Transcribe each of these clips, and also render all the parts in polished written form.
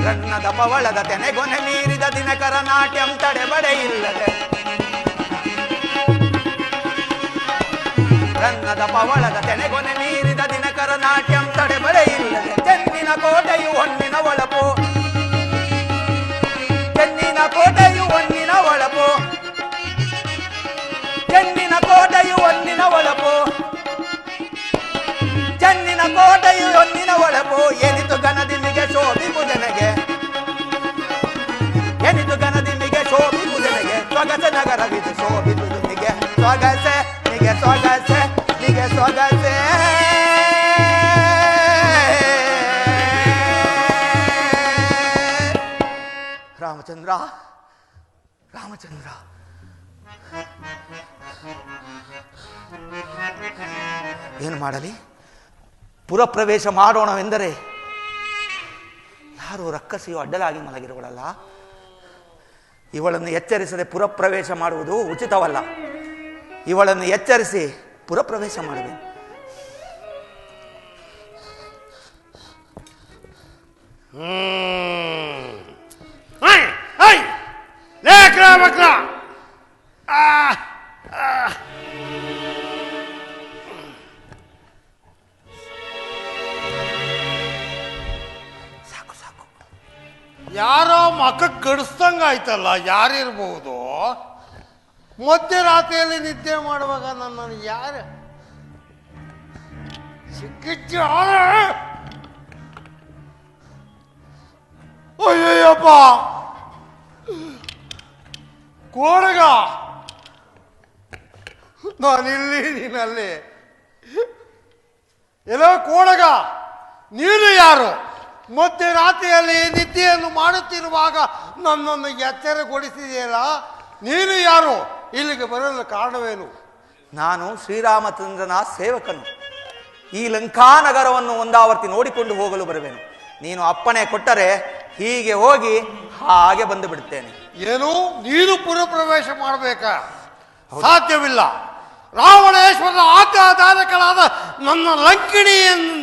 ರನ್ನದ ಪವಳದ ತೆನೆಗೊನೆ ಮೀರಿದ ದಿನಕರ ನಾಟ್ಯಂ ತಡೆಬಡೆ ಇಲ್ಲದೆ ರನ್ನದ ಪವಳದ ತೆನೆಗೊನೆ ಮೀರಿದ ದಿನಕರ ನಾಟ್ಯಂ ತಡೆಬಡೆ ಇಲ್ಲದೆ ಚೆನ್ನಿನ ಕೋಟೆಯು ಹೊನ್ನಿನ ಒಳಪು ಚೆನ್ನಿನ ಕೋಟೆಯು ಹೊನ್ನಿನ ಒಳಪು ಚೆನ್ನಿನ ಕೋಟೆಯು ಹೊನ್ನಿನ ಒಳಪು ಚೆನ್ನಿನ ಕೋಟೆಯು ಹೊನ್ನಿನ ಒಳಪು ಎನಿತು ಗಣದಿಮಿಗೆ ಶೋಭಿಪುಜನೆಗೆ ಎನಿತು ಗಣದಿಮಿಗೆ ಶೋಭಿಪುಜನೆಗೆ ಸ್ವಗಸೆ ನಗರವಿದು ಶೋಭಿಪುದು ನಿಗೆ ಸ್ವಗಸೆ ನಿಗೆ ಸ್ವಗಸೆ ನಿಗೆ ಸ್ವಗಸೆ ರಾಮಚಂದ್ರ ರಾಮಚಂದ್ರ ಏನು ಮಾಡಲಿ? ಪುರಪ್ರವೇಶ ಮಾಡೋಣವೆಂದರೆ ಯಾರು ರಕ್ಕಸಿಯು ಅಡ್ಡಲಾಗಿ ಮಲಗಿರುವಳಲ್ಲ. ಇವಳನ್ನು ಎಚ್ಚರಿಸದೆ ಪುರಪ್ರವೇಶ ಮಾಡುವುದು ಉಚಿತವಲ್ಲ. ಇವಳನ್ನು ಎಚ್ಚರಿಸಿ ಪುರಪ್ರವೇಶ ಮಾಡಬೇಕು. ಯಾರೋ ಮಕ್ಕ ಕಡಿಸ್ದಂಗ ಆಯ್ತಲ್ಲ, ಯಾರಿರ್ಬಹುದು? ಮಧ್ಯರಾತ್ರಿಯಲ್ಲಿ ನಿದ್ದೆ ಮಾಡುವಾಗ ನನ್ನನ್ನು ಯಾರು ಸಿಕ್ಕಿಚ್ಚು? ಅಯ್ಯಯ್ಯಪ್ಪ, ಕೋಡಗ ನಾನಿಲ್ಲಿ ನೀನಲ್ಲಿ. ಎಲ್ಲೋ ಕೋಡಗ, ನೀನು ಯಾರು? ಮಧ್ಯರಾತ್ರಿಯಲ್ಲಿ ನಿದ್ದೆಯನ್ನು ಮಾಡುತ್ತಿರುವಾಗ ನನ್ನನ್ನು ಎಚ್ಚರಗೊಳಿಸಿದೆಯಲ್ಲ, ನೀನು ಯಾರು? ಇಲ್ಲಿಗೆ ಬರಲು ಕಾರಣವೇನು? ನಾನು ಶ್ರೀರಾಮಚಂದ್ರನ ಸೇವಕನು. ಈ ಲಂಕಾನಗರವನ್ನು ಒಂದಾವರ್ತಿ ನೋಡಿಕೊಂಡು ಹೋಗಲು ಬರುವೆನು. ನೀನು ಅಪ್ಪಣೆ ಕೊಟ್ಟರೆ ಹೀಗೆ ಹೋಗಿ ಹಾಗೆ ಬಂದು ಬಿಡುತ್ತೇನೆ. ಏನು, ನೀನು ಪುರಪ್ರವೇಶ ಮಾಡಬೇಕಾ? ಸಾಧ್ಯವಿಲ್ಲ. ರಾವಣೇಶ್ವರನ ಆಜ್ಞಾಧಾರಕಳಾದ ನನ್ನ ಲಂಕಿಣಿಯನ್ನು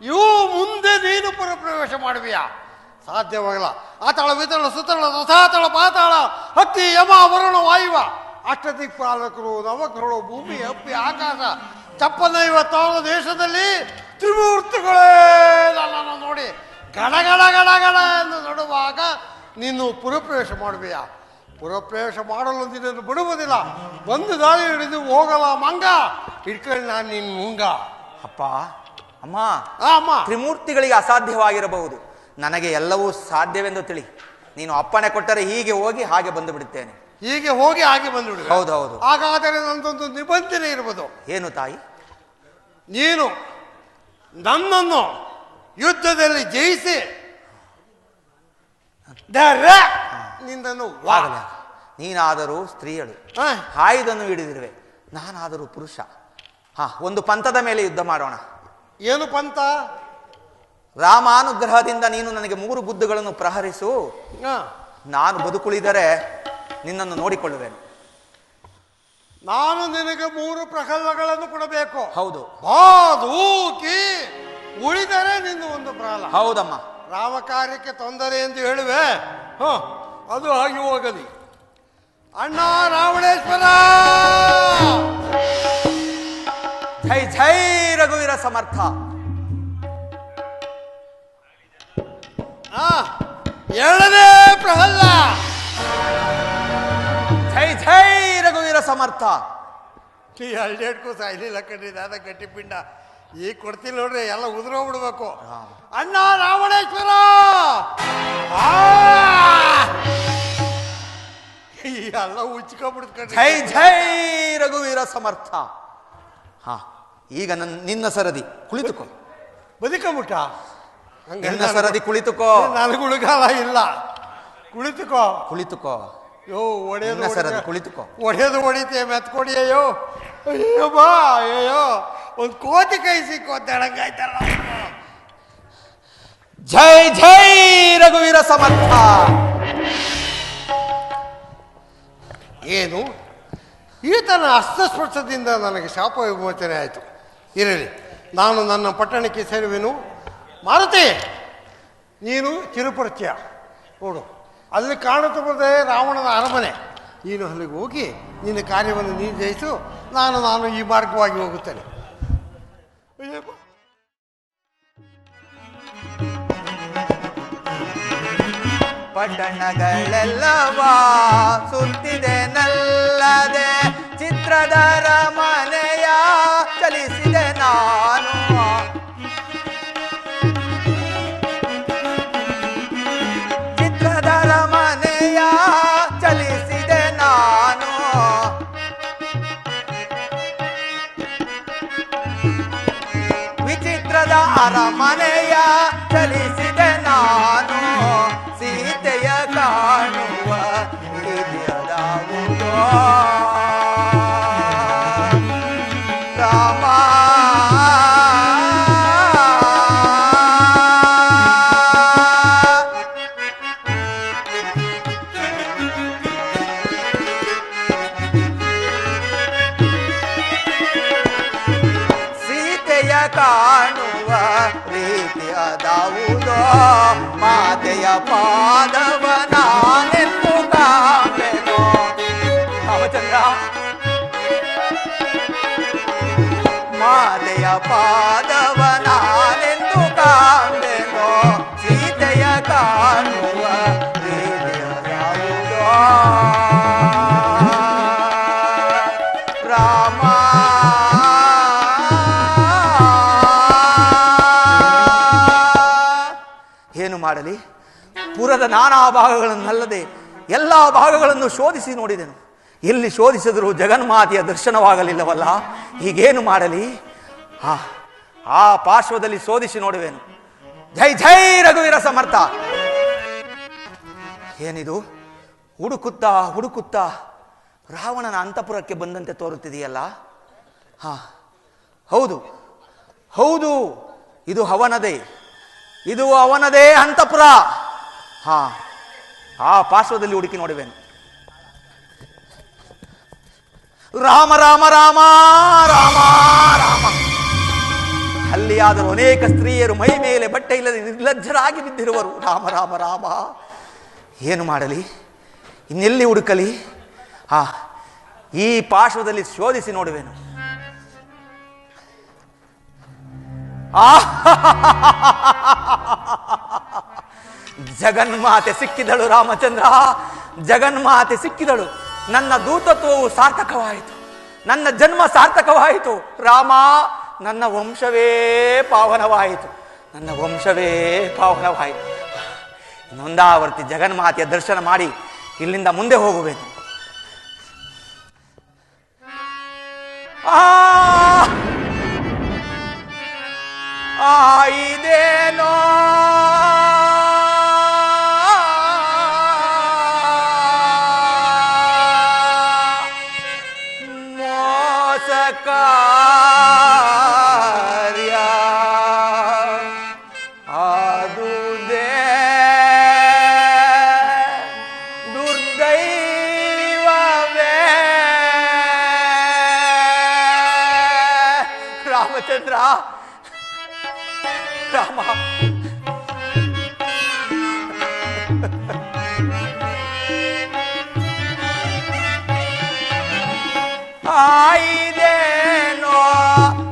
ಇವು ಮುಂದೆ ನೀನು ಪುರಪ್ರವೇಶ ಮಾಡುವಿಯಾ? ಸಾಧ್ಯವಾಗಲ್ಲ. ಆತಳ ವಿತಳ ಸುತಳ ರಥಾತಳ ಪಾತಾಳ ಹತ್ತಿ ಯಮ ವರುಣ ವಾಯುವ ಅಷ್ಟದಿಕ್ಪಾಲಕರು ನವಗ್ರಹಗಳು ಭೂಮಿ ಅಪ್ಪಿ ಆಕಾಶ ಚಪ್ಪನೈವತ್ತಾರು ದೇಶದಲ್ಲಿ ತ್ರಿಮೂರ್ತಿಗಳೇ ನನ್ನನ್ನು ನೋಡಿ ಗಡಗಡ ಗಡಗಡ ಎಂದು ನಡುವಾಗ ನೀನು ಪುರಪ್ರವೇಶ ಮಾಡುವೆಯಾ? ಪುರಪ್ರವೇಶ ಮಾಡಲು ನಿನ್ನನ್ನು ಬಿಡುವುದಿಲ್ಲ. ಒಂದು ದಾಳಿ ಹಿಡಿದು ಹೋಗಲ್ಲ ಮಂಗ, ಹಿಡ್ಕೊಂಡು ನಾನು ನಿನ್ನ ಮುಂಗ. ಅಪ್ಪ, ಅಮ್ಮ, ತ್ರಿಮೂರ್ತಿಗಳಿಗೆ ಅಸಾಧ್ಯವಾಗಿರಬಹುದು, ನನಗೆ ಎಲ್ಲವೂ ಸಾಧ್ಯವೆಂದು ತಿಳಿ. ನೀನು ಅಪ್ಪಣೆ ಕೊಟ್ಟರೆ ಹೀಗೆ ಹೋಗಿ ಹಾಗೆ ಬಂದು ಬಿಡುತ್ತೇನೆ. ಹೀಗೆ ಹೋಗಿ ಹಾಗೆ ಬಂದು ಬಿಡು. ಹೌದೌದು. ಹಾಗಾದರೆ ನಂದೊಂದು ನಿಬಂಧನೆ ಇರ್ಬೋದು. ಏನು ತಾಯಿ? ನೀನು ನನ್ನನ್ನು ಯುದ್ಧದಲ್ಲಿ ಜಯಿಸಿ ನಿನ್ನನ್ನು ನೀನಾದರೂ ಸ್ತ್ರೀಯಳು, ಆಯುಧನ್ನು ಹಿಡಿದಿರುವೆ, ನಾನಾದರೂ ಪುರುಷ. ಒಂದು ಪಂಥದ ಮೇಲೆ ಯುದ್ಧ ಮಾಡೋಣ. ಏನು ಪಂಥ? ರಾಮಾನುಗ್ರಹದಿಂದ ನೀನು ನನಗೆ 3 ಗುದ್ದುಗಳನ್ನು ಪ್ರಹರಿಸು. ನಾನು ಬದುಕುಳಿದರೆ ನಿನ್ನನ್ನು ನೋಡಿಕೊಳ್ಳುವೆನು. ನಾನು ನಿನಗೆ 3 ಪ್ರಹಲಗಳನ್ನು ಕೊಡಬೇಕು. ಹೌದು. ಬಾದೂಕಿ ಉಳಿದರೆ ನಿನ್ನ ಒಂದು ಪ್ರಹಲ. ಹೌದಮ್ಮ. ರಾಮ ಕಾರ್ಯಕ್ಕೆ ತೊಂದರೆ ಎಂದು ಹೇಳುವೆ. ಅದು ಆಗಿ ಹೋಗಲಿ. ಅಣ್ಣ ರಾವಣೇಶ್ವರ, ಜೈ ಜೈ ರಘುವೀರ ಸಮರ್ಥ. ಎರಡನೇ ಪ್ರಹಲ್ಲ, ಜೈ ಜೈ ರಘುವೀರ ಸಮರ್ಥ. ಈ 12 ಸಾಯ್ಲಿಲ್ಲ ಕಣ್ರಿ, ನಾದ ಗಟ್ಟಿಪಿಂಡ ಈಗ ಕೊಡ್ತೀನಿ ನೋಡ್ರಿ, ಎಲ್ಲ ಉದುರೋಗ್ಬಿಡ್ಬೇಕು. ಅಣ್ಣ ರಾವಣೇಶ್ವರ, ಎಲ್ಲ ಉಚ್ಕೊಂಡ್ಬಿಡ್ತು. ಜೈ ಜೈ ರಘುವೀರ ಸಮರ್ಥ. ಈಗ ನಿನ್ನ ಸರದಿ, ಕುಳಿತುಕೋ. ಬದುಕಬಿಟ್ಟ? ನಿನ್ನ ಸರದಿ, ಕುಳಿತುಕೋ. ನನಗುಳುಗಾಲ ಇಲ್ಲ, ಕುಳಿತುಕೋ. ಕುಳಿತುಕೋ. ಯೋ ಒಡೆಯೋದು ಸರದಿ, ಕುಳಿತುಕೋ. ಒಡೆಯೋದು ಹೊಡಿತೆ ಮೆತ್ಕೊಡಿ. ಅಯ್ಯೋ ಅಯ್ಯೋ ಬಾ, ಅಯ್ಯೋ ಒಂದು ಕೋತಿ ಕೈ ಸಿಕ್ಕೋತೇಳಂಗಾಯ್ತಲ್ಲ. ಜೈ ಜೈ ರಘುವೀರ ಸಮರ್ಥ. ಏನು ಈತನ ಹಸ್ತಸ್ಪರ್ಶದಿಂದ ನನಗೆ ಶಾಪ ವಿಮೋಚನೆ ಆಯಿತು. ಇರಲಿ, ನಾನು ನನ್ನ ಪಟ್ಟಣಕ್ಕೆ ಸೇರುವೆನು. ಮಾರುತಿ, ನೀನು ಚಿರುಪರಿಚಯ ನೋಡು, ಅಲ್ಲಿ ಕಾಣುತ್ತಿರುವುದೇ ರಾವಣನ ಅರಮನೆ. ನೀನು ಅಲ್ಲಿಗೆ ಹೋಗಿ ನಿನ್ನ ಕಾರ್ಯವನ್ನು ನಿರ್ವಹಿಸು. ನಾನು ಈ ಮಾರ್ಗವಾಗಿ ಹೋಗುತ್ತೇನೆ. ಪಟ್ಟಣಗಳೆಲ್ಲವ ಸುತ್ತಿದೆ ನಲ್ಲದೆ, ಚಿತ್ರದರ ಮನೆಯ ಚಲಿಸಿದೆ ನಾನು. ಚಿತ್ರದರ ಮನೆಯ ಚಲಿಸಿದೆ ನಾನು. ವಿಚಿತ್ರದ ಅರಮನೆಯ ಚಲಿಸಿದೆ ನಾನು. ಸೀತೆಯ ಕಾಣುವ ರೀತಿಯದಾವುದೋ ರಾಮ. ಸೀತೆಯ ಕಾಣುವ ರೀತಿಯದಾವುದೋ ಮಾತೆಯ ಪಾದವ ನಾನೆಂದು ಕಾಣೆನೋ. ರಾಮಚಂದ್ರ, ಮಾತೆಯ ಪಾದವ ನಾನೆಂದು ಕಾಣೆನೋ. ಸೀತೆಯ ಕಾಣುವ ರೀತಿಯದಾವುದೋ ರಾಮ. ಏನು ಮಾಡಲಿ? ಪುರದ ನಾನಾ ಭಾಗಗಳನ್ನಲ್ಲದೆ ಎಲ್ಲ ಭಾಗಗಳನ್ನು ಶೋಧಿಸಿ ನೋಡಿದೆನು. ಎಲ್ಲಿ ಶೋಧಿಸಿದರೂ ಜಗನ್ಮಾತೆಯ ದರ್ಶನವಾಗಲಿಲ್ಲವಲ್ಲ. ಹೀಗೇನು ಮಾಡಲಿ? ಆ ಪಾರ್ಶ್ವದಲ್ಲಿ ಶೋಧಿಸಿ ನೋಡುವೆನು. ಜೈ ಜೈ ರಘುವೀರ ಸಮರ್ಥ. ಏನಿದು? ಹುಡುಕುತ್ತಾ ಹುಡುಕುತ್ತಾ ರಾವಣನ ಅಂತಃಪುರಕ್ಕೆ ಬಂದಂತೆ ತೋರುತ್ತಿದೆಯಲ್ಲ. ಹೌದು ಹೌದು, ಇದು ಅವನದೇ ಅಂತಃಪುರ. ಆ ಪಾರ್ಶ್ವದಲ್ಲಿ ಹುಡುಕಿ ನೋಡುವೆನು. ರಾಮ ರಾಮ ರಾಮ ರಾಮ ರಾಮ. ಅಲ್ಲಿಯಾದರೂ ಅನೇಕ ಸ್ತ್ರೀಯರು ಮೈ ಮೇಲೆ ಬಟ್ಟೆ ಇಲ್ಲದೆ ನಿರ್ಲಜ್ಜರಾಗಿ ಬಿದ್ದಿರುವರು. ರಾಮ ರಾಮ ರಾಮ. ಏನು ಮಾಡಲಿ? ಇನ್ನೆಲ್ಲಿ ಹುಡುಕಲಿ? ಈ ಪಾರ್ಶ್ವದಲ್ಲಿ ಶೋಧಿಸಿ ನೋಡುವೆನು. ಜಗನ್ಮಾತೆ ಸಿಕ್ಕಿದಳು ರಾಮಚಂದ್ರ, ಜಗನ್ಮಾತೆ ಸಿಕ್ಕಿದಳು. ನನ್ನ ದೂತತ್ವವು ಸಾರ್ಥಕವಾಯಿತು, ನನ್ನ ಜನ್ಮ ಸಾರ್ಥಕವಾಯಿತು. ರಾಮ, ನನ್ನ ವಂಶವೇ ಪಾವನವಾಯಿತು, ನನ್ನ ವಂಶವೇ ಪಾವನವಾಯಿತು. ಇನ್ನೊಂದಾವರ್ತಿ ಜಗನ್ಮಾತೆಯ ದರ್ಶನ ಮಾಡಿ ಇಲ್ಲಿಂದ ಮುಂದೆ ಹೋಗುವೆನು. ಇದೇನೋ ಮೋಸಕಾರ್ಯ, ಆದುದೇ ದುರ್ದೈವವೇ. ರಾಮಚಂದ್ರ, ರಾಮ, ಇದೇನೋ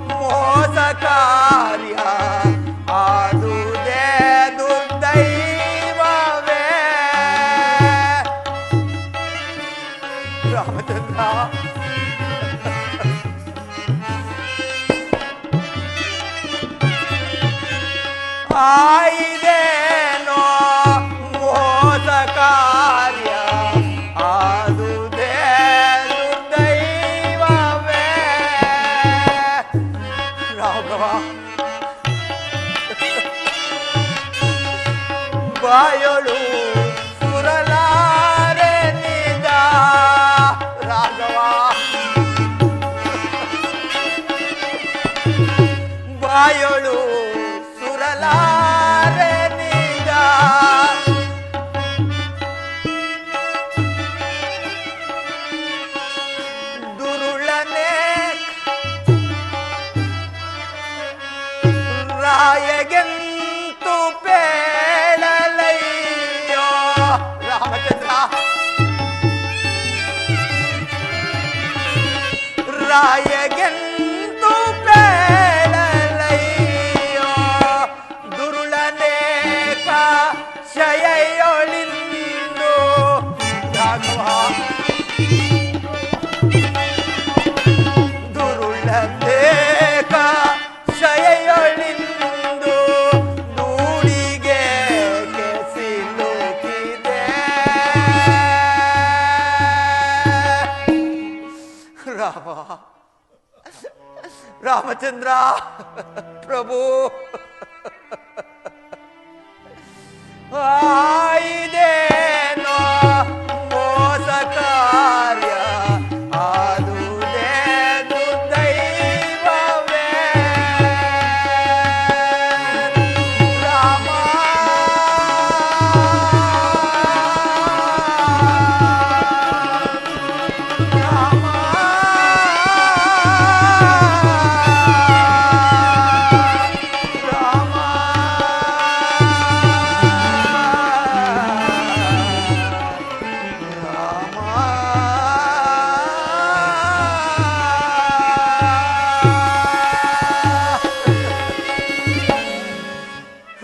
ಮೋಸ ಕಾರ್ಯ, ಆದುದೇ ದುರ್ದೈವವೇ. ರಾಮಚಂದ್ರ, ಇದೇನೋ ಮೋಸ ಕಾರ್ಯ, ಆದುದೇ ದುರ್ದೈವವೇ. ರಾಘವ, ಬಾಯೊಳು ಸುರಲಾರೆ ನಿದ. ರಾಘವ, ಬಾಯೊಳು ಸುರಲಾರೆ ನಿದ. ಶಯೆಯೊಳಿಂದು ರಾಘವ ದುರುಳದೇಕ ಶಯೆಯೊಳಿಂದು ಧೂಳಿಗೆ ಕೆಸಿಲುಕಿದೆ ರಾಮ ರಾಮಚಂದ್ರ ಪ್ರಭು ಆಯಿದೇನೋ ಮೋಸ ಕಾರ್ಯ ಆದುದೇನು ದೈವವೇ ರಾಮ ರಾಮ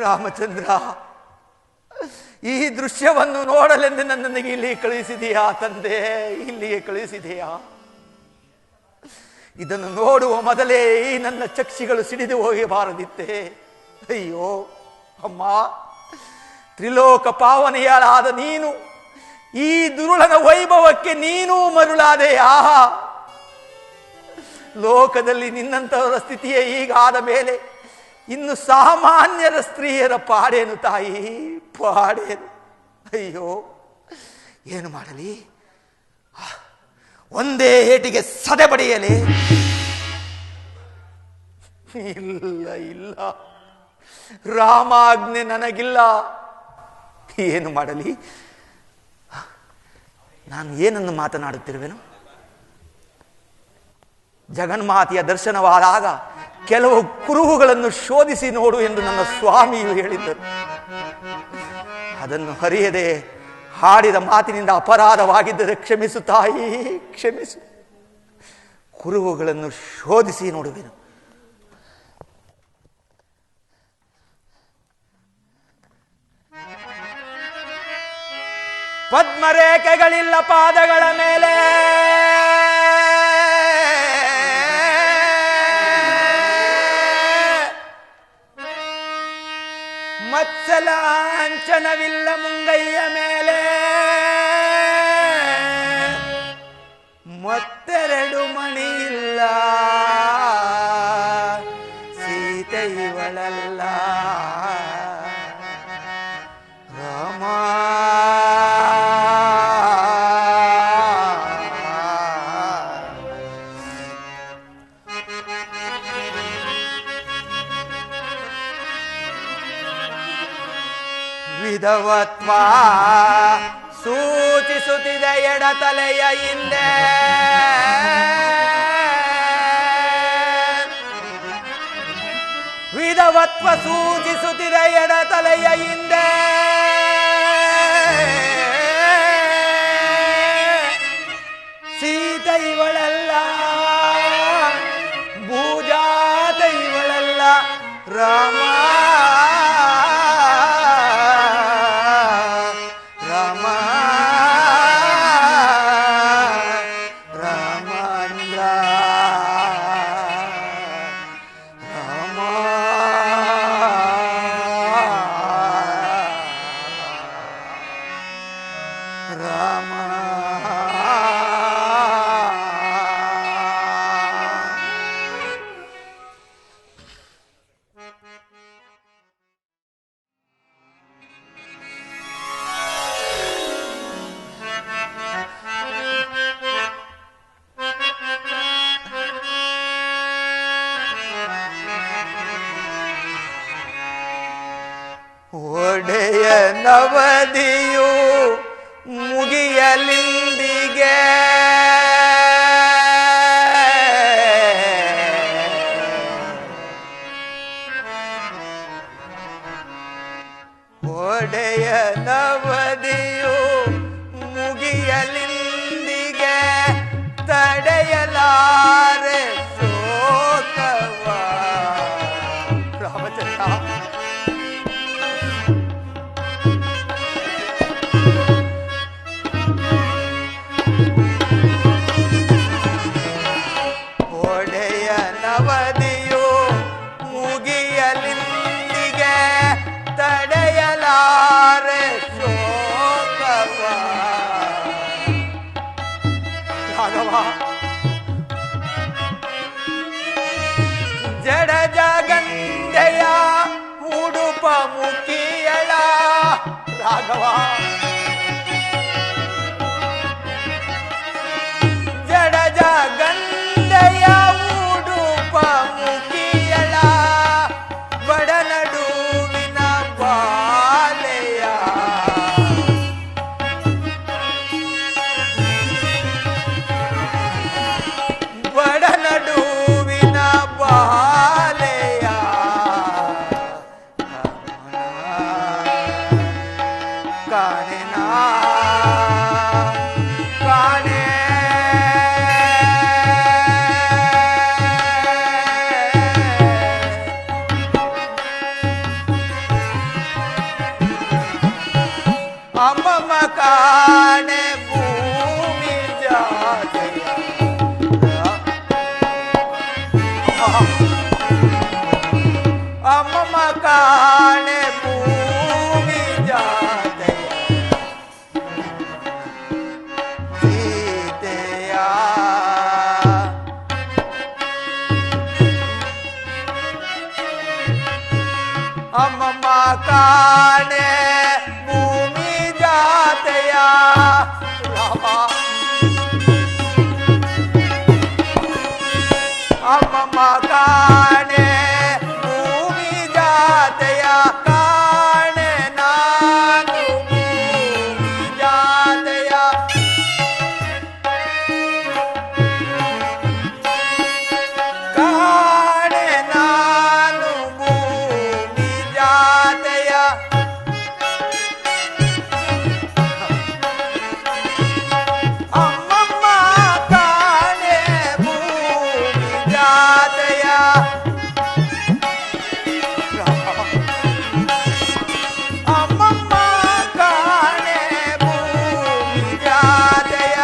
ರಾಮಚಂದ್ರ, ಈ ದೃಶ್ಯವನ್ನು ನೋಡಲೆಂದು ನನ್ನನ್ನು ಇಲ್ಲಿ ಕಳುಹಿಸಿದೆಯಾ ತಂದೆ? ಇಲ್ಲಿಗೆ ಕಳುಹಿಸಿದೆಯಾ? ಇದನ್ನು ನೋಡುವ ಮೊದಲೇ ಈ ನನ್ನ ಚಕ್ಷಿಗಳು ಸಿಡಿದು ಹೋಗಬಾರದಿತ್ತೆ. ಅಯ್ಯೋ ಅಮ್ಮ, ತ್ರಿಲೋಕ ಪಾವನೆಯಾದ ನೀನು ಈ ದುರುಳನ ವೈಭವಕ್ಕೆ ನೀನೂ ಮರುಳಾದೆಯಾ? ಲೋಕದಲ್ಲಿ ನಿನ್ನಂಥವರ ಸ್ಥಿತಿಯೇ ಹೀಗಾದ ಮೇಲೆ ಇನ್ನು ಸಾಮಾನ್ಯರ ಸ್ತ್ರೀಯರ ಪಾಡೇನು ತಾಯಿ, ಪಾಡೇನು? ಅಯ್ಯೋ, ಏನು ಮಾಡಲಿ? ಒಂದೇ ಏಟಿಗೆ ಸದೆ ಬಡಿಯಲೇ? ಇಲ್ಲ ಇಲ್ಲ, ರಾಮಾಜ್ಞೆ ನನಗಿಲ್ಲ. ಏನು ಮಾಡಲಿ? ನಾನು ಏನನ್ನು ಮಾತನಾಡುತ್ತಿರುವೆನು? ಜಗನ್ಮಾತೆಯ ದರ್ಶನವಾದಾಗ ಕೆಲವು ಕುರುಹುಗಳನ್ನು ಶೋಧಿಸಿ ನೋಡು ಎಂದು ನನ್ನ ಸ್ವಾಮಿಯು ಹೇಳಿದ್ದರು. ಅದನ್ನು ಹರಿಯದೆ ಹಾಡಿದ ಮಾತಿನಿಂದ ಅಪರಾಧವಾಗಿದ್ದರೆ ಕ್ಷಮಿಸು ತಾಯಿ, ಕ್ಷಮಿಸು. ಕುರುಹುಗಳನ್ನು ಶೋಧಿಸಿ ನೋಡುವೆನು. ಪದ್ಮರೇಖೆಗಳಿಲ್ಲ ಪಾದಗಳ ಮೇಲೆ, ಮತ್ಸಲಾಂಚನವಿಲ್ಲ ಮುಂಗೈಯ ಮೇಲೆ, ಮತ್ತೆರಡು ಮಣಿಯಿಲ್ಲ ಸೀತೆ ಇವಳಲ್ಲ ರಾಮ. ವಿಧವತ್ವ ಸೂಚಿಸುತ್ತಿದೆ ಎಡತಲೆಯ ಹಿಂದೆ, ವಿಧವತ್ವ ಸೂಚಿಸುತ್ತಿದೆ ಎಡತಲೆಯ ಹಿಂದೆ, ಸೀತೆ ಇವಳಲ್ಲ, ಭೂಜಾತ ಇವಳಲ್ಲ ರಾಮ. ಒಡೆಯ ನವದಿಯು ಮುಗಿಯಲಿಂದಿಗೆ, ಒಡೆಯ ನವದಿಯು ಮುಗಿಯಲಿಂದಿಗೆ, ತಡೆಯಲಾರೆ ಶೋಕವ. ರಾಮಚಂದ್ರ, ರಾಘವ ಜಡಜ ಗಂಡೆಯ ಉಡುಪ ಮುಖಿಯಳ ಬಡನಡುವಿನ ಬಾಲೆಯ ಬಡನಡುವಿನ ಬಾಲೆಯ ಕಾಣೆನ ಕಾಣೆ ಅಮ್ಮಮ್ಮ ಕಾಣೆ ಭೂಮಿ ಜಾತೆಯ ಅಮ್ಮಮ್ಮ ಕಾಣೆ ಭೂಮಿ ಜಾತೆಯ ಸೀತೆಯ ಅಮ್ಮಮ್ಮ ಕಾಣೆ ಭೂಮಿ ಜಾತೆಯ ರಾಮ ಅಮ್ಮಮ್ಮ ಕಾಣೆ ಭೂಮಿ ಜಾತೆಯ ಕಾಣೆ ನಾನು ಭೂಮಿ ಜಾತೆಯ ಕಾಣೆ ನಾನು ಭೂಮಿ ಜಾತೆಯ ಅಮ್ಮಮ್ಮ ಕಾಣೆ ಭೂಮಿ ಜಾತೆಯ ಅಮ್ಮಮ್ಮ ಕಾಣೆ ಭೂಮಿ ಜಾತೆಯ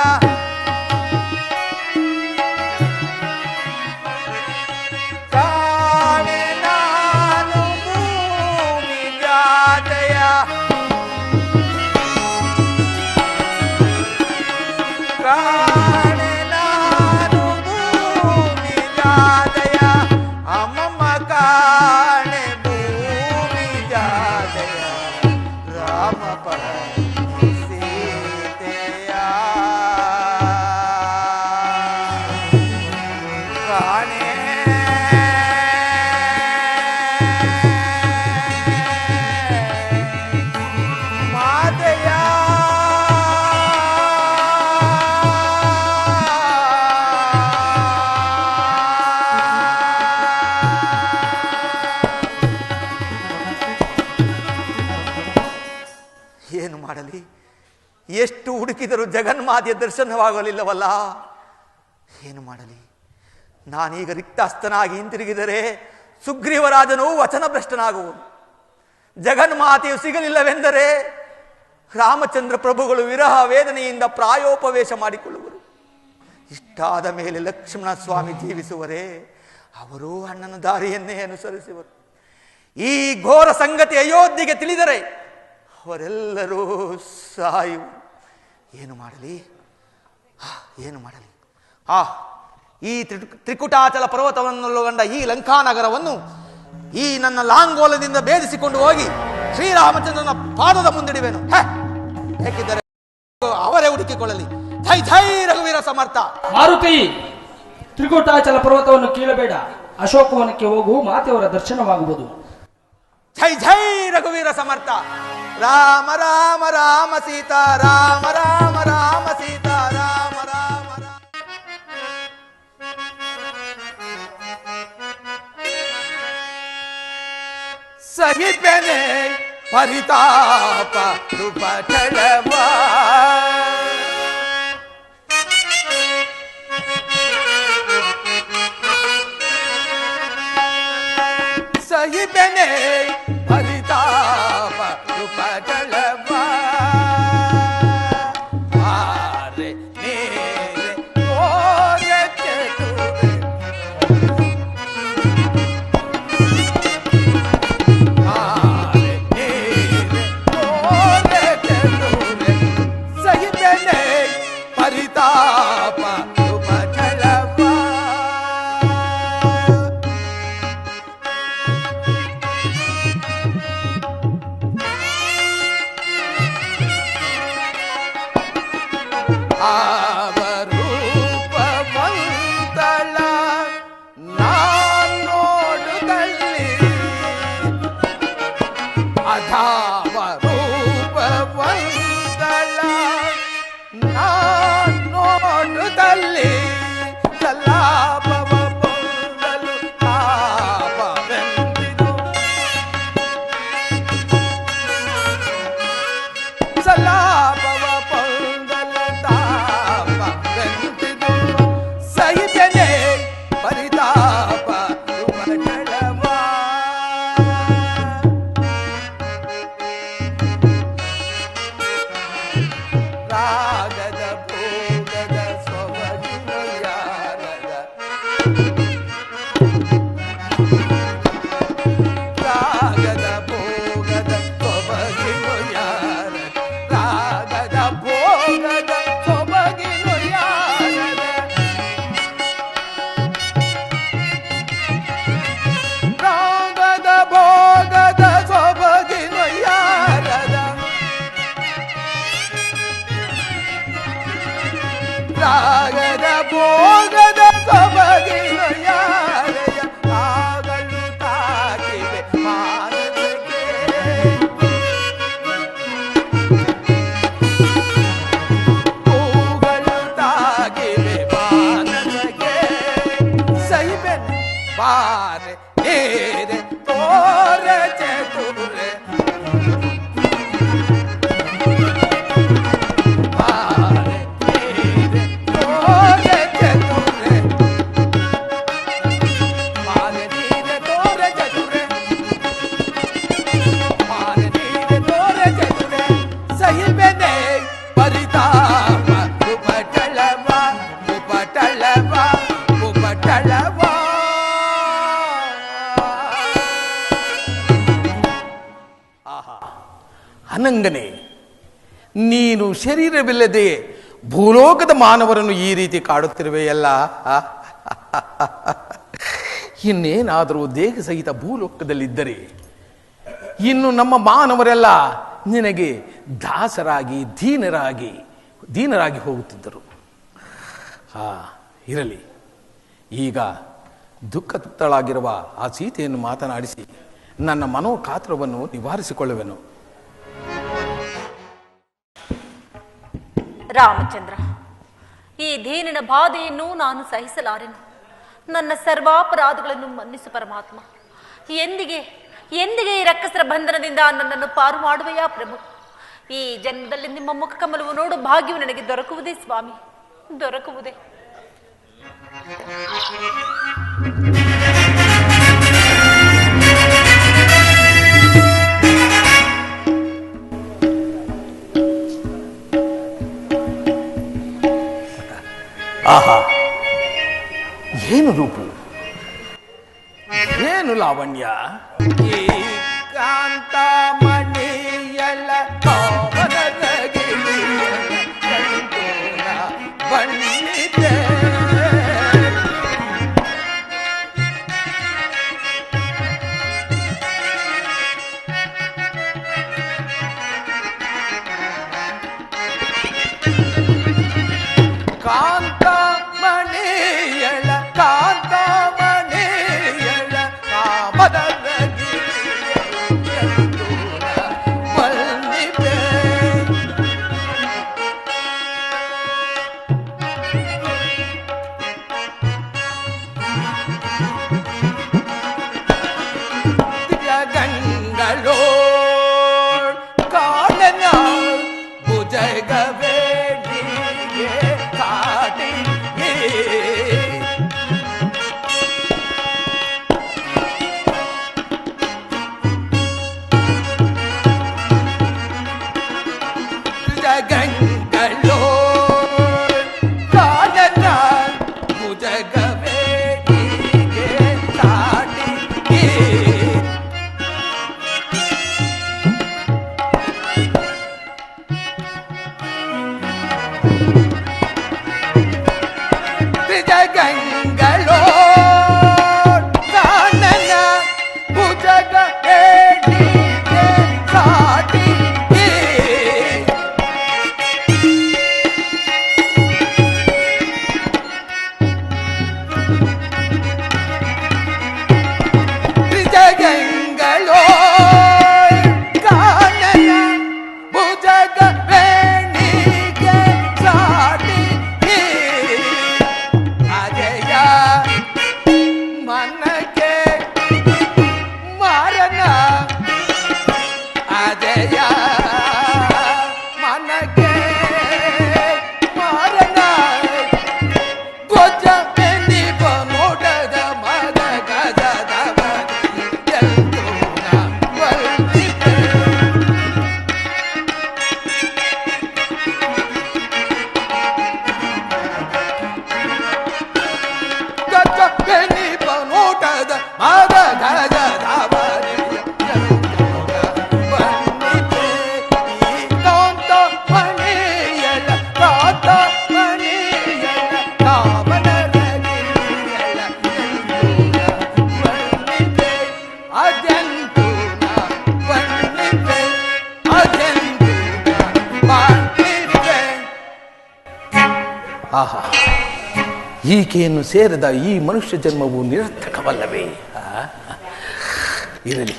ಕಾಣೆ ನಾನು ಭೂಮಿ ಜಾತೆಯ ಕಾಣೆ ನಾನು ಭೂಮಿ ಜಾತೆಯ ಅಮ್ಮಮ್ಮ ಕಾಣೆ ಭೂಮಿ ಜಾತೆಯ ರಾಮ ಪರ ಸೀತೆಯ ಕಾಣೆ ಮಾತೆಯ ಏನು ಮಾಡಲಿ ಎಷ್ಟು ಹುಡುಕಿದರೂ ಜಗನ್ಮಾತೆಯ ದರ್ಶನವಾಗಲಿಲ್ಲವಲ್ಲ ಏನು ಮಾಡಲಿ ನಾನೀಗ ರಿಕ್ತಸ್ಥನಾಗಿ ಹಿಂತಿರುಗಿದರೆ ಸುಗ್ರೀವರಾಜನು ವಚನಭ್ರಷ್ಟನಾಗುವನು ಜಗನ್ಮಾತೆಯು ಸಿಗಲಿಲ್ಲವೆಂದರೆ ರಾಮಚಂದ್ರ ಪ್ರಭುಗಳು ವಿರಹ ವೇದನೆಯಿಂದ ಪ್ರಾಯೋಪವೇಶ ಮಾಡಿಕೊಳ್ಳುವರು ಇಷ್ಟಾದ ಮೇಲೆ ಲಕ್ಷ್ಮಣ ಸ್ವಾಮಿ ಜೀವಿಸುವರೇ ಅವರೂ ಅಣ್ಣನ ದಾರಿಯನ್ನೇ ಅನುಸರಿಸುವರು ಈ ಘೋರ ಸಂಗತಿ ಅಯೋಧ್ಯೆಗೆ ತಿಳಿದರೆ ಅವರೆಲ್ಲರೂ ಸಾಯುವರು ಏನು ಮಾಡಲಿ ಏನು ಮಾಡಲಿ ಈ ತ್ರಿಕುಟಾಚಲ ಪರ್ವತವನ್ನೊಳಗೊಂಡ ಈ ಲಂಕಾನಗರವನ್ನು ಈ ನನ್ನ ಲಾಂಗೋಲದಿಂದ ಭೇದಿಸಿಕೊಂಡು ಹೋಗಿ ಶ್ರೀರಾಮಚಂದ್ರನ ಪಾದದ ಮುಂದಿಡುವೆನು ಹೇಗಿದ್ದರೆ ಅವರೇ ಹುಡುಕಿಕೊಳ್ಳಲಿ ಜೈ ಜೈ ರಘುವೀರ ಸಮರ್ಥ ಮಾರುತಿ ತ್ರಿಕೂಟಾಚಲ ಪರ್ವತವನ್ನು ಕೀಳಬೇಡ ಅಶೋಕವನಕ್ಕೆ ಹೋಗು ಮಾತೆಯವರ ದರ್ಶನವಾಗುವುದು ಜೈ ಜೈ ರಘುವೀರ ಸಮರ್ಥ ರಾಮ ರಾಮ ರಾಮ ಸೀತಾ ರಾಮ ರಾಮ ರಾಮ ಸೀತಾ ರಾಮ ರಾಮ ರಾಮ ಸಹಿಪೆನೆ ಪರಿತಾಪ ರೂಪಠಳವಾ ಸಹಿಪೆನೆ ಪರಿತಾಪ ರೂಪಠಳವಾ ಆರೆ ನೀರೆ ಓರೆ ಚತುರೆ ಆರೆ ನೀರೆ ಓರೆ ಚತುರೆ ಸಹಿಪೆನೆ ಪರಿತಾಪ ರೂಪಠಳವಾ ಅನಂಗನೆ, ನೀನು ಶರೀರವಿಲ್ಲದೆ ಭೂಲೋಕದ ಮಾನವರನ್ನು ಈ ರೀತಿ ಕಾಡುತ್ತಿರುವೆಯಲ್ಲ. ಇನ್ನೇನಾದರೂ ದೇಹ ಸಹಿತ ಭೂಲೋಕದಲ್ಲಿದ್ದರೆ ಇನ್ನು ನಮ್ಮ ಮಾನವರೆಲ್ಲ ನಿನಗೆ ದಾಸರಾಗಿ ದೀನರಾಗಿ ಹೋಗುತ್ತಿದ್ದರು. ಇರಲಿ, ಈಗ ದುಃಖತುತ್ತಳಾಗಿರುವ ಆ ಸೀತೆಯನ್ನು ಮಾತನಾಡಿಸಿ ನನ್ನ ಮನೋಕಾತುರವನ್ನು ನಿವಾರಿಸಿಕೊಳ್ಳುವೆನು. ರಾಮಚಂದ್ರ, ಈ ದೀನಿನ ಬಾಧೆಯನ್ನು ನಾನು ಸಹಿಸಲಾರೆನು. ನನ್ನ ಸರ್ವಾಪರಾಧಗಳನ್ನು ಮನ್ನಿಸು ಪರಮಾತ್ಮ. ಎಂದಿಗೆ ಈ ರಕ್ಕಸರ ಬಂಧನದಿಂದ ನನ್ನನ್ನು ಪಾರು ಮಾಡುವೆಯಾ ಪ್ರಭು? ಈ ಜನ್ಮದಲ್ಲಿ ನಿಮ್ಮ ಮುಖ ಕಮಲವು ನೋಡು ಭಾಗ್ಯವು ನನಗೆ ದೊರಕುವುದೇ ಸ್ವಾಮಿ, ದೊರಕುವುದೇ. ಆಹಾ, ಏನು ರೂಪು, ಏನು ಲಾವಣ್ಯ! ಈ ಕಾಂತ ಮಣಿಯಳ ಬಣ್ಣಿದೆ ಕಾಂತ ಮಣಿಯಳ ಕಾಮದ ಗಂಗಳೋ ಕಾಣನ ಭುಜಗವೇಡಿಗೆ ಕಾಟಿ ಗಂಗಳೋ ಕಾಣನ ಭುಜಗವೇಡಿಗೆ ಕಾಟಿ ಗಂಗಳೋ ಕಾಣನ ಭುಜಗ ಏಡಿಗೆ ಸಾಟಿ ಗಂಗಳೋ ಕಾಣನ ಭುಜಗ ವೇಣಿಗೆ ಸಾಟಿ ಅಜಯ ಮನಕ್ಕೆ ಮಾರನ ಅಜಯ ಮನಕ್ಕೆ ಮಾರನ ಧ್ವಜ ಬೆನ್ನಿಪ ನೋಡದ ಮದ ಗಜದ ನೋಟದ ಮದ ಗಜದ ಕಾಂತ ಮಣಿಯಳ ಕಾಂತ ಮಣಿಯಳ ಕಾಮನ ಅಜಂತು ವರ್ಣಿತೆ ಅಜಂತು ವರ್ಣಿತೆ. ಆಹಾ, ಈಕೆಯನ್ನು ಸೇರಿದ ಈ ಮನುಷ್ಯ ಜನ್ಮವು ನಿರರ್ಥಕವಲ್ಲವೇ? ಇರಲಿ,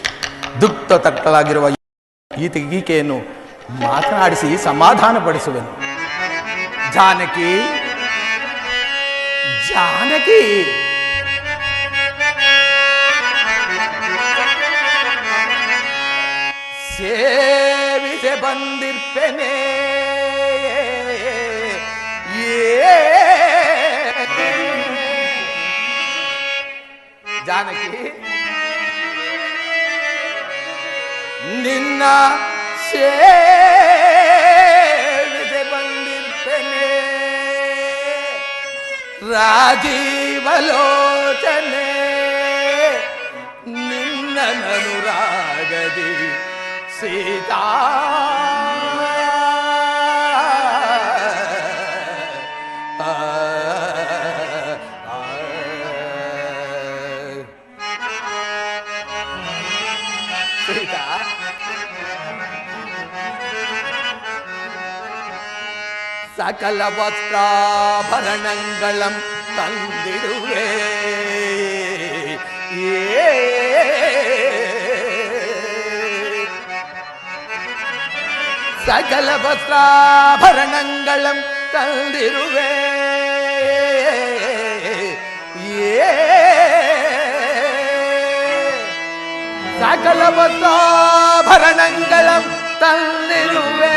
ದುಃಖ ತಟ್ಟಲಾಗಿರುವ ಈಕೆಯನ್ನು ಮಾತನಾಡಿಸಿ ಸಮಾಧಾನಪಡಿಸುವೆನು. ಜಾನಕಿ, ಜಾನಕಿ, ಸೇವಿಸೆ ಬಂದಿರ್ಪೆನೆ ಜಾನಕಿ, ನಿನ್ನ ಸೇವಿಸೆ ಬಂದಿರ್ಪೆನೆ ರಾಜೀವಲೋಚನೆ ನಿನ್ನ ನನುರಾಗದಿ ಸೀತಾ ಸೀತಾ ಸಕಲ ವಸ್ತ್ರಾಭರಣಗಳಂ ತಂದಿರುವೆ ಸಕಲ ವಸ್ತ್ರಾಭರಣಗಳಂ ತಂದಿರುವೆ ಸಕಲ ವಸ್ತ್ರಾಭರಣಗಳಂ ತಂದಿರುವೆ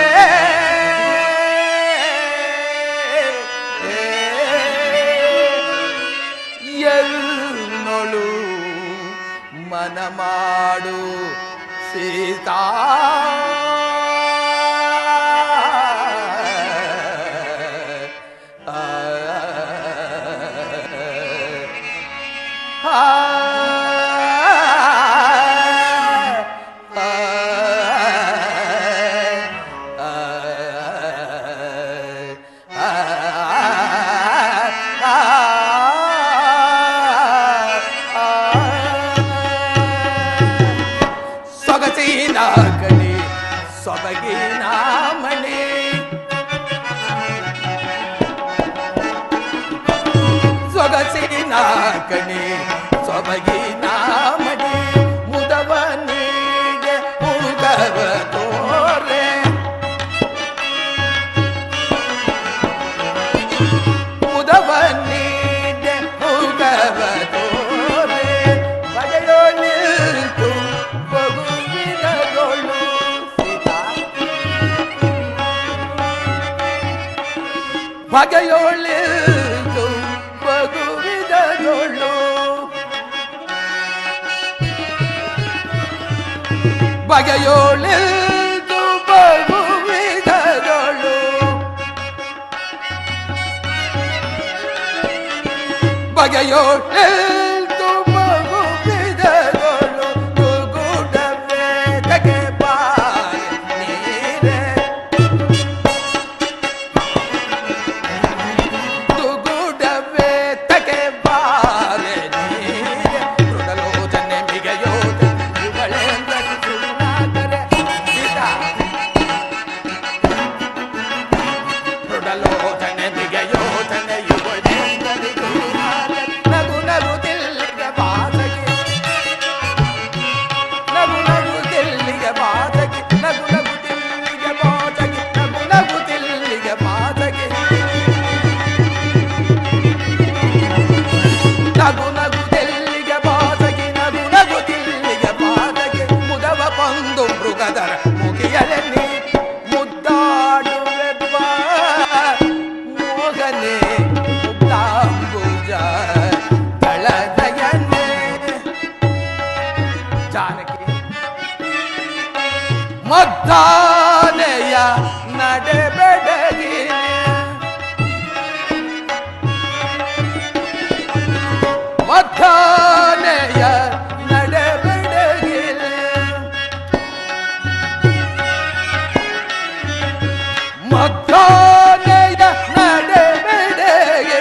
ಎನ್ನೊಳು ಮನ ಮಾಡು ಸೀತಾ ಸೊಗಸಿನ ಕಣಿ ಸೊಬಗಿನ ಮಣಿ ಸೊಗಸಿನ ಕಣಿ ಸೊಬಗಿನ ಮಣಿ ಮುದವ ನೀಡೆ ಮುಗವ ತೋರೆ ಮುದವ ನೀಡೆ ಮುಗವ ತೋರೆ ಬಗೆಯೋ ನಿಂತು ಬಗುವಿನಗೊಳ್ಳು ಸೀತಾ ಬಗೆಯೋಳಿಂದು ಬಗುವಿದಗೊಳ್ಳು ಬಗೆಯೋಳಿಂದು ಬಗುವಿದಗೊಳ್ಳು ಬಗೆಯೋಳಿಂದು ಬಗುವಿದಗೊಳ್ಳು ತುಗುಡವೇ ತಗೆ ಬಾರೆ ನೀರೆ ತುಗುಡವೇ ತಗೆ ಬಾರೆ ನೀರೆ ಮೃಡಲೋಚನೆ ಮಿಗೆಯೋತ ಯುಗಳೆಂದ ಸುನಾಗರೆ ಸೀತಾ ಮೃಡಲೋಚನೆ ಮಿಗೆಯೋಚನೆ ಯುಗಳೆಂದ ಸುನಾಗರೆ ನಗು ನಗು ದಿಲ್ಲಿಗೆ ಬಾಸಗೆ ನಗು ನಗು ದಿಲ್ಲಿಗೆ ಬಾಸಗೆ ನಗು ನಗು ದಿಲ್ಲಿಗೆ ಬಾಸಗೆ ನಗು ನಗು ದಿಲ್ಲಿಗೆ ಬಾಸಗೆ ನಗು ನಗು ದಿಲ್ಲಿಗೆ ಬಾಸಗೆ ನಗು ನಗು ದಿಲ್ಲಿಗೆ ಬಾಸಗೆ ಮುದವ ಬಂದು ಮೃಗದರ ಮುಗಿಯಲೆನ್ನಿ ಮುದ್ದಾಡುವೆ ಬಾ ಮೋಗನೆ ಮುಕ್ತಾಂಬುಜ ದಳದಯನೆ ಜಾನಕಿ ಮದ್ದಾನೆಯ ನಡೆಬೆಡಗಿನೆ ಮದ್ದಾನೆಯ ನಡೆಬೆಡಗಿನೆ ಮದ್ದಾನೆಯ ನಡೆಬೆಡಗಿನೆ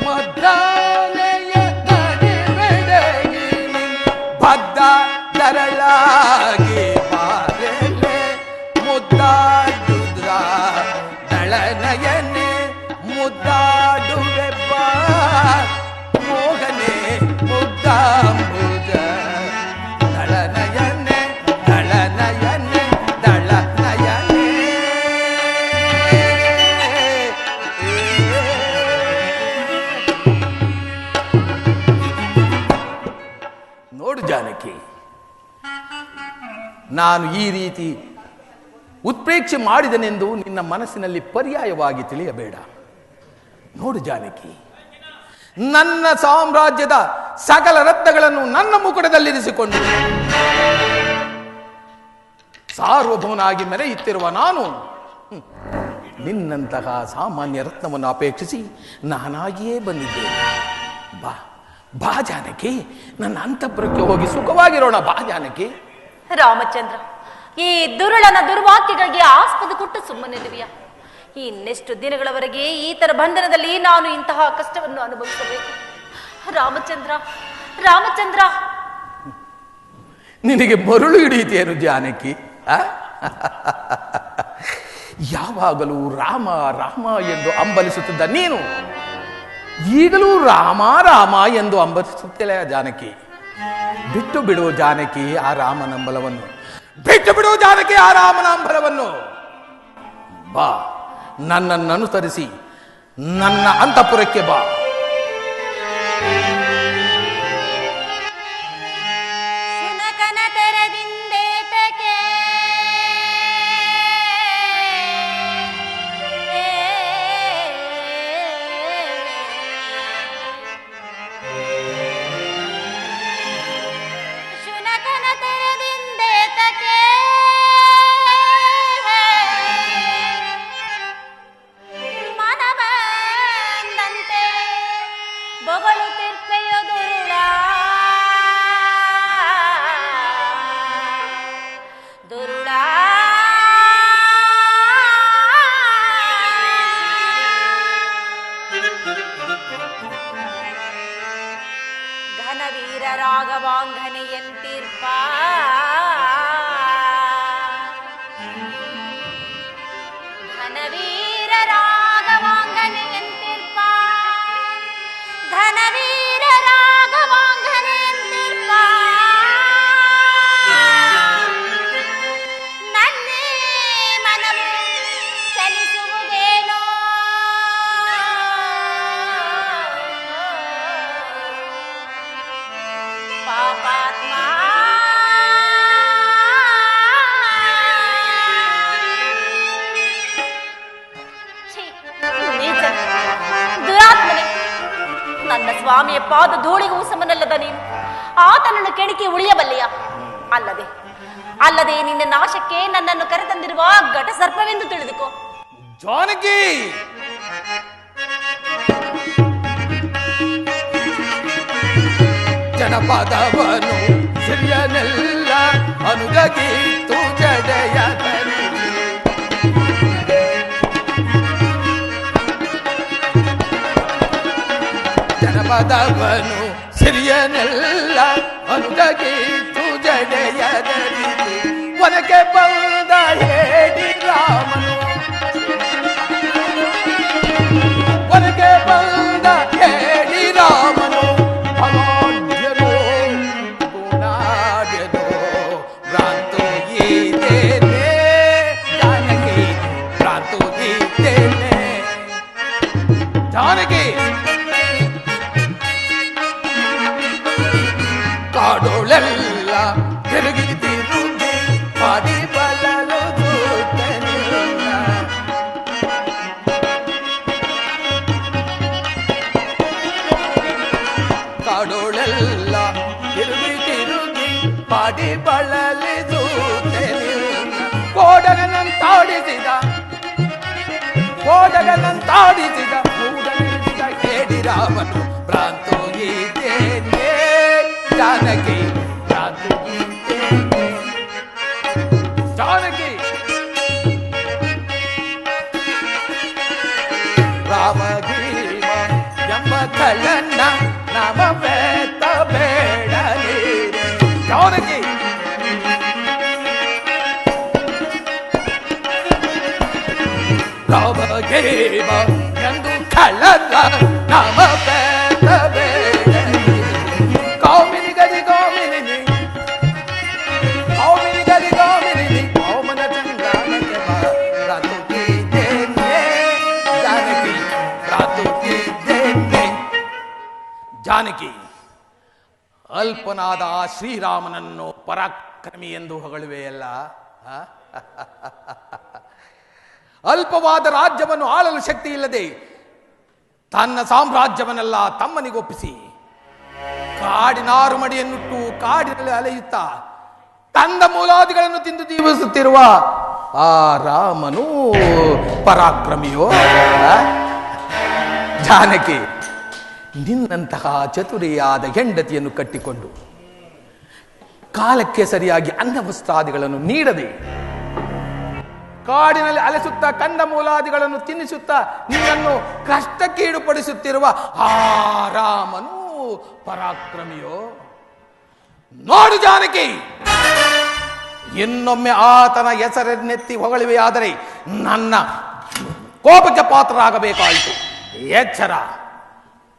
ಮದ್ದಾನೆಯ ನಡೆಬೆಡಗಿನೆ ಬದ್ದ ತರಳಾಗಿ ಬಾರೆಲೆ ಮುದ್ದಾಡುದ್ರ ದಳನಯನೆ ಮುದ್ದಾಡುವೆ ಬಾ ಮೋಹನೆ ಮುದ್ದಾಂಬುಜ ದಳನಯನೆ ದಳನಯನೆ ದಳನಯನೆ ನೋಡು ಜಾನಕಿ, ನಾನು ಈ ರೀತಿ ಉತ್ಪ್ರೇಕ್ಷೆ ಮಾಡಿದನೆಂದು ನಿನ್ನ ಮನಸ್ಸಿನಲ್ಲಿ ಪರ್ಯಾಯವಾಗಿ ತಿಳಿಯಬೇಡ. ನೋಡು ಜಾನಕಿ, ನನ್ನ ಸಾಮ್ರಾಜ್ಯದ ಸಕಲ ರತ್ನಗಳನ್ನು ನನ್ನ ಮುಕುಟದಲ್ಲಿರಿಸಿಕೊಂಡು ಸಾರ್ವಭೌಮನಾಗಿ ಮೆರೆಯುತ್ತಿರುವ ನಾನು ನಿನ್ನಂತಹ ಸಾಮಾನ್ಯ ರತ್ನವನ್ನು ಅಪೇಕ್ಷಿಸಿ ನಾನಾಗಿಯೇ ಬಂದಿದ್ದೇನೆ. ಬಾ ಬಾ ಜಾನಕಿ, ನನ್ನ ಅಂತಃಪುರಕ್ಕೆ ಹೋಗಿ ಸುಖವಾಗಿರೋಣ. ಬಾ ಜಾನಕಿ. ರಾಮಚಂದ್ರ, ಈ ದುರುಳನ ದುರ್ವಾಕ್ಯಗಳಿಗೆ ಆಸ್ಪದ ಕೊಟ್ಟು ಸುಮ್ಮನಿರುವಿಯಾ? ಇನ್ನೆಷ್ಟು ದಿನಗಳವರೆಗೆ ಈತನ ಬಂಧನದಲ್ಲಿ ನಾನು ಇಂತಹ ಕಷ್ಟವನ್ನು ಅನುಭವಿಸಬೇಕು? ರಾಮಚಂದ್ರ, ರಾಮಚಂದ್ರ. ನಿನಗೆ ಮರುಳು ಹಿಡಿಯುತ್ತೇನು ಜಾನಕಿ? ಯಾವಾಗಲೂ ರಾಮ ರಾಮ ಎಂದು ಅಂಬಲಿಸುತ್ತಿದ್ದ ನೀನು ಈಗಲೂ ರಾಮ ರಾಮ ಎಂದು ಅಂಬಲಿಸುತ್ತಿಲ್ಲ ಜಾನಕಿ. ಬಿಟ್ಟು ಬಿಡು ಜಾನಕಿ ಆ ರಾಮನಂಬಲವನ್ನು, ಬಿಟ್ಟು ಬಿಡು ಜಾನಕಿ ಆ ರಾಮನಂಬಲವನ್ನು. ಬಾ, ನನ್ನನ್ನು ಅನುಸರಿಸಿ ನನ್ನ ಅಂತಃಪುರಕ್ಕೆ ಬಾ. ಘನವೀರ ರಾಘವಾಂಘನೆಯಂತಿರ್ಪ ಘನವೀರ ರಾಘವಾಂಘನೆಯಂತಿರ್ಪ ಘನವೀರ ರಾಘವಾಂಘನೆಯಂತಿರ್ಪ ನನ್ನೇ ಮನವು ಚಲಿಸುವುದೇನೋ ಪಾಪಾತ್ಮ ದುರಾತ್ಮನೆ, ನನ್ನ ಸ್ವಾಮಿಯ ಪಾದ ಧೂಳಿಗೂ ಸಮನಲ್ಲದ ನೀನು ಆತನನ್ನು ಕೆಣಕಿ ಉಳಿಯಬಲ್ಲೆಯ? ಅಲ್ಲದೆ ನಿನ್ನ ನಾಶಕ್ಕೆ ನನ್ನನ್ನು ಕರೆತಂದಿರುವ ಘಟ ಸರ್ಪವೆಂದು ತಿಳಿದುಕೋ. ಜಾನಕಿ, ಜನಪದವನು ಸಿರಿಯನೆಲ್ಲ ಅನುಗೀತು ಜಡೆಯ ಜನಪದವನು ಸಿರಿಯನೆಲ್ಲ ಅನುಗೀತು ಜಡೆಯ ಒನಕೆ ಬಂದ ಹೇಳಿ ರಾಮನು ಒನಕೆ ಬಂದ ಹೇಳಿ ರಾಮನು ಭವಾಢ್ಯನೋ ಗುಣಾಢ್ಯನೋ ಭ್ರಾಂತು ಗೀತೇನೆ ಜಾನಕಿ ಭ್ರಾಂತು ಗೀತೇನೆ ಜಾನಕಿ ಕಾಡೋಳೆಲ್ಲ ತಿರುಗಿ ತಿರುಗಿ ಪಾಡಿ ಬಲಲು ದೂತನಿಲ್ಲ ಕಾಡೋಳೆಲ್ಲ ತಿರುಗಿ ತಿರುಗಿ ಪಾಡಿ ಬಳಲಿ ದೂತನಿಲ್ಲ ಕೋಡಗನಂತಾಡಿಸಿದ ಮೂಡನಿಸಿದ ಹೇಳಿ ರಾಮನು ಭ್ರಾಂತು ಗೀತೇನೆ ಜಾನಕಿ ಭ್ರಾಂತು ಗೀತೇನೆ ಜಾನಕಿ ರಾಮ ಭೀಮ ಎಂಬ ಕಳ್ಳನ್ನ ನಾಮ ಬೇತ ಬೇಡಲಿ ಜಾನಕಿ ರಾಮ ಭೀಮ ಎಂದು ಕಳ್ಳನ್ನ ನಾಮ ಬೇತ ಬೇಡಲಿ ಕಾಮಿನಿ ಗದಿ ಕಾಮಿನಿ ಕಾಮಿನಿ ಗದಿ ಕಾಮಿನಿ ಕಾಮನ ಚಂದ್ರನಕ್ಕೆ ಭ್ರಾಂತು ಗೀತೇನೆ ಜಾನಕಿ ಭ್ರಾಂತು ಗೀತೇನೆ ಜಾನಕಿ ಅಲ್ಪನಾದ ಶ್ರೀರಾಮನನ್ನು ಪರಾಕ್ರಮಿ ಎಂದು ಹೊಗಳುವೆಯಲ್ಲ. ಅಲ್ಪವಾದ ರಾಜ್ಯವನ್ನು ಆಳಲು ಶಕ್ತಿ ಇಲ್ಲದೆ ತನ್ನ ಸಾಮ್ರಾಜ್ಯವನ್ನೆಲ್ಲ ತಮ್ಮನಿಗೊಪ್ಪಿಸಿ ಕಾಡಿನಾರು ಮಡಿಯನ್ನುಟ್ಟು ಕಾಡಿನಲ್ಲಿ ಅಲೆಯುತ್ತಾ ತಂದ ಮೂಲಾದಿಗಳನ್ನು ತಿಂದು ಜೀವಿಸುತ್ತಿರುವ ಆ ರಾಮನು ಪರಾಕ್ರಮಿಯೋ? ಜಾನಕಿ, ನಿನ್ನಂತಹ ಚತುರಿಯಾದ ಹೆಂಡತಿಯನ್ನು ಕಟ್ಟಿಕೊಂಡು ಕಾಲಕ್ಕೆ ಸರಿಯಾಗಿ ಅನ್ನ ವಸ್ತ್ರಾದಿಗಳನ್ನು ನೀಡದೆ ಕಾಡಿನಲ್ಲಿ ಅಲೆಸುತ್ತಾ ಕಂದಮೂಲಾದಿಗಳನ್ನು ತಿನ್ನಿಸುತ್ತಾ ನಿನ್ನನ್ನು ಕಷ್ಟಕ್ಕೆ ಈಡುಪಡಿಸುತ್ತಿರುವ ಆ ರಾಮನು ಪರಾಕ್ರಮಿಯೋ? ನೋಡು ಜಾನಕಿ, ಇನ್ನೊಮ್ಮೆ ಆತನ ಹೆಸರನ್ನೆತ್ತಿ ಹೊಗಳಿವೆಯಾದರೆ ನನ್ನ ಕೋಪಕ್ಕೆ ಪಾತ್ರರಾಗಬೇಕಾಯಿತು. ಎಚ್ಚರ.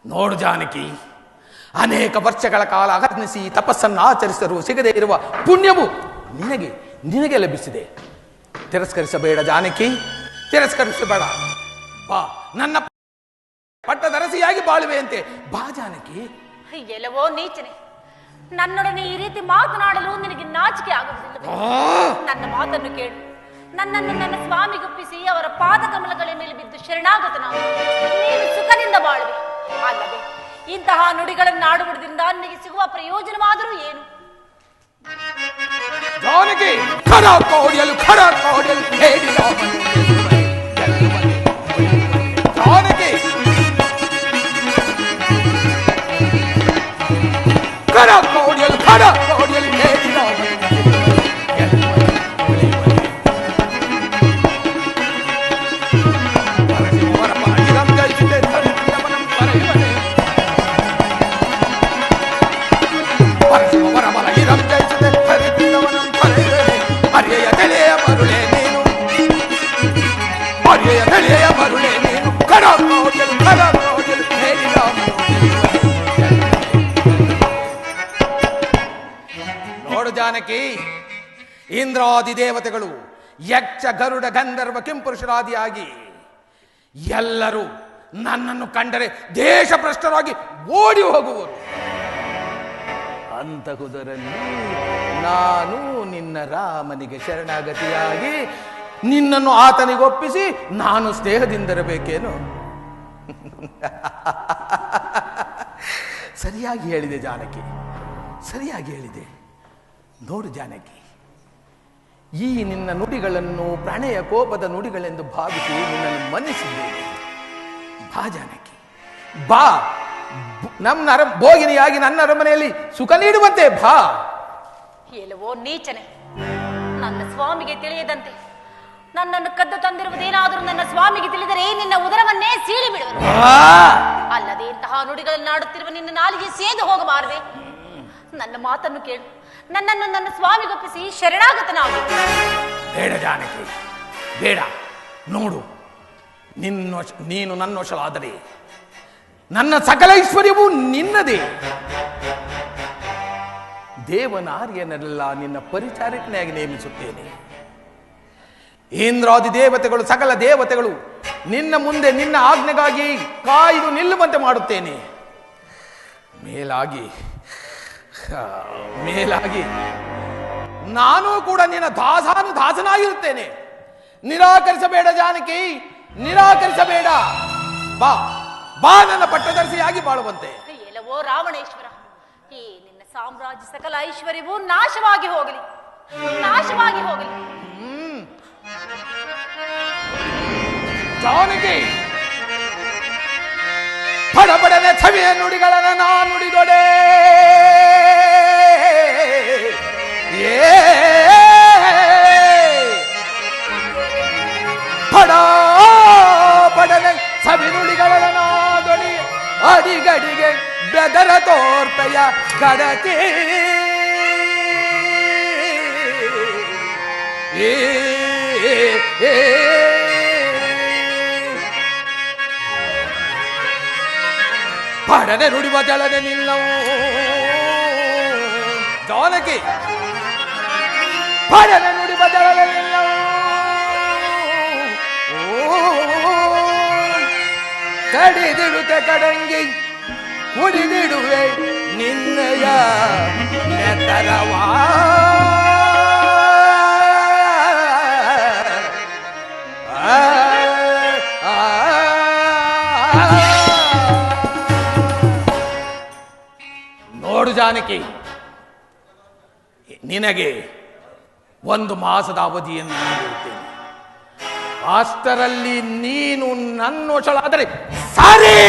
ನೋಡು ಜಾನಕಿ, ಅನೇಕ ವರ್ಷಗಳ ಕಾಲ ಅಹರ್ನಿಸಿ ತಪಸ್ಸನ್ನು ಆಚರಿಸಲು ಸಿಗದೇ ಇರುವ ಪುಣ್ಯವು ನಿನಗೆ ಲಭಿಸಿದೆ. ತಿರಸ್ಕರಿಸಬೇಡ ಜಾನಕಿ, ತಿರಸ್ಕರಿಸಬೇಡ. ಬಾ, ನನ್ನ ಪಟ್ಟದರಸಿಯಾಗಿ ಬಾಳುವೆಯಂತೆ ಬಾ ಜಾನಕಿ. ಎಲ್ಲವೋ ನೀಚನೆ, ನನ್ನೊಡನೆ ಈ ರೀತಿ ಮಾತನಾಡಲು ನಿನಗೆ ನಾಚಿಕೆ ಆಗುವುದಿಲ್ಲ. ನನ್ನ ಮಾತನ್ನು ಕೇಳು. ನನ್ನನ್ನು ನನ್ನ ಸ್ವಾಮಿಗೊಪ್ಪಿಸಿ ಅವರ ಪಾದ ಕಮಲಗಳ ಮೇಲೆ ಬಿದ್ದು ಶರಣಾಗತನಾಗು. ನೀನು ಸುಖದಿಂದ ಬಾಳುವೆ. ಅಲ್ಲವೇ ಇಂತಹ ನುಡಿಗಳನ್ನಾಡುವುದರಿಂದ ನಿನಗೆ ಸಿಗುವ ಪ್ರಯೋಜನವಾದರೂ ಏನು? ಜಾನಕಿ, ಖರ ಕೋಡಿಯಲು ಹೇಳಿ ಜಾನಕಿ, ಖರ ಕೋಡಿಯಲು ಹೇಳಿ ನೋಡು ಜಾನಕಿ, ಇಂದ್ರಾದಿ ದೇವತೆಗಳು, ಯಕ್ಷ, ಗರುಡ, ಗಂಧರ್ವ, ಕಿಂಪುರುಷರಾದಿಯಾಗಿ ಎಲ್ಲರೂ ನನ್ನನ್ನು ಕಂಡರೆ ದೇಶಭ್ರಷ್ಟರಾಗಿ ಓಡಿ ಹೋಗುವರು. ಅಂತಹುದರಲ್ಲಿ ನಾನು ನಿನ್ನ ರಾಮನಿಗೆ ಶರಣಾಗತಿಯಾಗಿ ನಿನ್ನನ್ನು ಆತನಿಗೊಪ್ಪಿಸಿ ನಾನು ಸ್ನೇಹದಿಂದಿರಬೇಕೇನು? ಸರಿಯಾಗಿ ಹೇಳಿದೆ ಜಾನಕಿ, ಸರಿಯಾಗಿ ಹೇಳಿದೆ. ನೋಡು ಜಾನಕಿ, ಈ ನಿನ್ನ ನುಡಿಗಳನ್ನು ಪ್ರಣಯ ಕೋಪದ ನುಡಿಗಳೆಂದು ಭಾವಿಸಿ ನಿನ್ನನ್ನು ಮನ್ನಿಸಿದ್ದೇನೆ. ಬಾ ಜಾನಕಿ, ಬಾ. ನಮ್ಮ ಭೋಗಿನಿಯಾಗಿ ನನ್ನ ಅರಮನೆಯಲ್ಲಿ ಸುಖ ನೀಡುವಂತೆ ಬಾ. ಎಲ್ಲವೋ ನೀಚನೆ, ನನ್ನ ಸ್ವಾಮಿಗೆ ತಿಳಿಯದಂತೆ ನನ್ನನ್ನು ಕದ್ದು ತಂದಿರುವುದೇನಾದರೂ ನನ್ನ ಸ್ವಾಮಿಗೆ ತಿಳಿದರೆ ನಿನ್ನ ಉದರವನ್ನೇ ಸೀಳಿ ಬಿಡುವರು. ಅಲ್ಲದೆ ಇಂತಹ ನುಡಿಗಳನ್ನಾಡುತ್ತಿರುವ ನಿನ್ನ ನಾಲಿಗೆ ಸೇದು ಹೋಗಬಾರದೆ. ನನ್ನ ಮಾತನ್ನು ಕೇಳು. ನನ್ನನ್ನು ನನ್ನ ಸ್ವಾಮಿಗೊಪ್ಪಿಸಿ ಶರಣಾಗತನಾಗು. ಬೇಡ ಜಾನಕಿ, ಬೇಡ. ನೋಡು, ನೀನು ನನ್ನ ವಶಳಾದರೆ ನನ್ನ ಸಕಲ ಐಶ್ವರ್ಯವೂ ನಿನ್ನದೇ. ದೇವನಾರ್ಯನೆಲ್ಲ ನಿನ್ನ ಪರಿಚಾರಕನಾಗಿ ನೇಮಿಸುತ್ತೇನೆ. ಇಂದ್ರಾದಿ ದೇವತೆಗಳು, ಸಕಲ ದೇವತೆಗಳು ನಿನ್ನ ಮುಂದೆ ನಿನ್ನ ಆಜ್ಞೆಗಾಗಿ ಕಾಯ್ದು ನಿಲ್ಲುವಂತೆ ಮಾಡುತ್ತೇನೆ. ಮೇಲಾಗಿ ನಾನು ಕೂಡ ನಿನ್ನ ದಾಸನಾಗಿರುತ್ತೇನೆ. ನಿರಾಕರಿಸಬೇಡ ಜಾನಕಿ, ನಿರಾಕರಿಸಬೇಡ. ಬಾ ಬಾ, ನನ್ನ ಪಟ್ಟದರ್ಶಿಯಾಗಿ ಬಾಳುವಂತೆ. ಎಲ್ಲವೋ ರಾವಣೇಶ್ವರ, ಈ ನಿನ್ನ ಸಾಮ್ರಾಜ್ಯ ಸಕಲ ಐಶ್ವರ್ಯವೂ ನಾಶವಾಗಿ ಹೋಗಲಿ, ನಾಶವಾಗಿ ಹೋಗಲಿ. ಜಾನಕಿ, ಪಡಪಡನೆ ಛವಿಯ ನುಡಿಗಳನ್ನು ನಾ ನುಡಿದೊಡೆ. ಪಡನೆ ಸವಿ ನುಡಿಗಳನ್ನು ನಾದೊಡಿ ಅಡಿಗಡಿಗೆ ಬೆದರ ತೋರ್ಪೆಯ ಗಡತಿ. ಪಡನೆ ನುಡಿವ ಜಲನೆ ನಿಲ್ಲವು ಜಾನಕಿ, ಪಡನೆ ನುಡಿವ ಜಲನೆ ನಿಲ್ಲವು. ಕಡಿದಿಡುತ್ತೆ ಕಡಂಗಿ ಕುಡಿದಿಡುವೆ ನಿನ್ನಯ ನೆತರವಾ. ನೋಡು ಜಾನಕಿ, ನಿನಗೆ 1 ಮಾಸದ ಅವಧಿಯನ್ನು ನೀಡುತ್ತೇನೆ. ಅಷ್ಟರಲ್ಲಿ ನೀನು ನನ್ನ ವಶಳಾದರೆ ಸರಿ,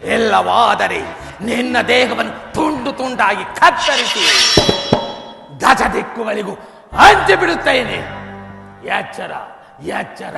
ಇಲ್ಲವಾದರೆ ನಿನ್ನ ದೇಹವನ್ನು ತುಂಡು ತುಂಡಾಗಿ ಕತ್ತರಿಸಿ ದಶ ದಿಕ್ಕುಗಳಿಗೂ ಹಂಚಿ ಬಿಡುತ್ತೇನೆ. ಎಚ್ಚರ ಎಚ್ಚರ.